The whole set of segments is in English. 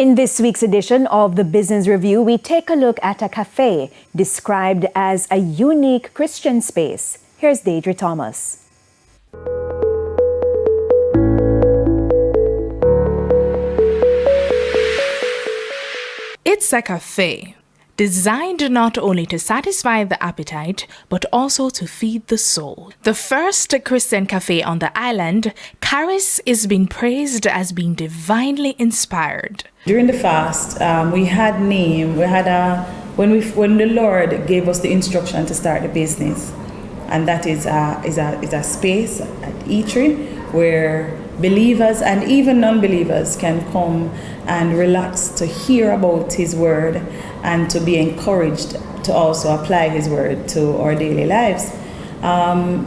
In this week's edition of the Business Review, we take a look at a cafe described as a unique Christian space. Here's Deirdre Thomas. It's a cafe designed not only to satisfy the appetite, but also to feed the soul. The first Christian cafe on the island, Charis is being praised as being divinely inspired. During the fast, when the Lord gave us the instruction to start the business, and that is a space at eatery where believers and even non-believers can come and relax to hear about His word and to be encouraged to also apply His word to our daily lives.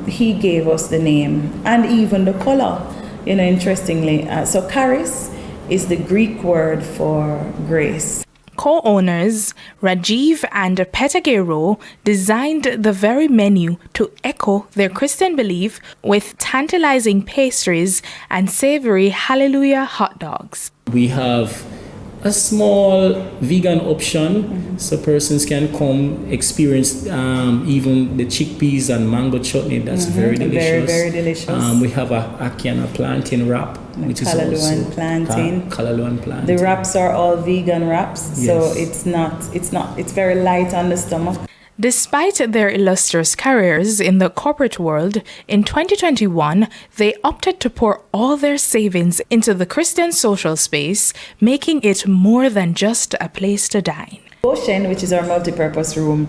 He gave us the name and even the color, interestingly. So Charis is the Greek word for grace. Co-owners Rajiv and Petagero designed the very menu to echo their Christian belief with tantalizing pastries and savory hallelujah hot dogs. We have a small vegan option, so persons can come experience even the chickpeas and mango chutney. That's very delicious. Very delicious. We have a ackee plantain wrap, which is also plantain. Plantain. The wraps are all vegan wraps, so it's very light on the stomach. Despite their illustrious careers in the corporate world, in 2021, they opted to pour all their savings into the Christian social space, making it more than just a place to dine. Ocean, which is our multi-purpose room,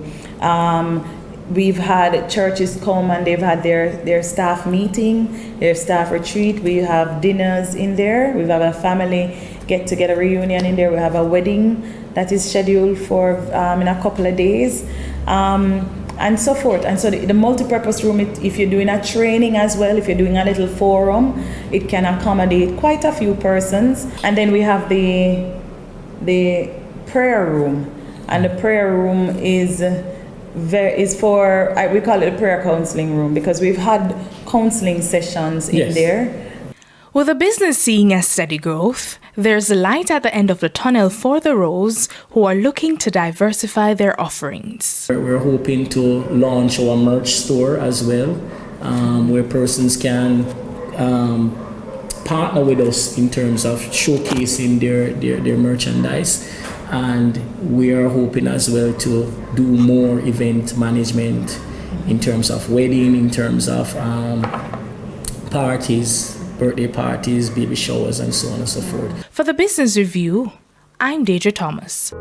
we've had churches come and they've had their staff meeting, their staff retreat. We have dinners in there. We have a family get-together reunion in there. We have a wedding that is scheduled for in a couple of days. And so forth. And so the multi-purpose room, if you're doing a training as well, if you're doing a little forum, it can accommodate quite a few persons. And then we have the prayer room, and the prayer room is for, we call it a prayer counseling room, because we've had counseling sessions in there. With the business seeing a steady growth, there's a light at the end of the tunnel for the Rose who are looking to diversify their offerings. We're hoping to launch our merch store as well, where persons can partner with us in terms of showcasing their merchandise. And we are hoping as well to do more event management in terms of wedding, in terms of parties, birthday parties, baby showers, and so on and so forth. For the Business Review, I'm Deirdre Thomas.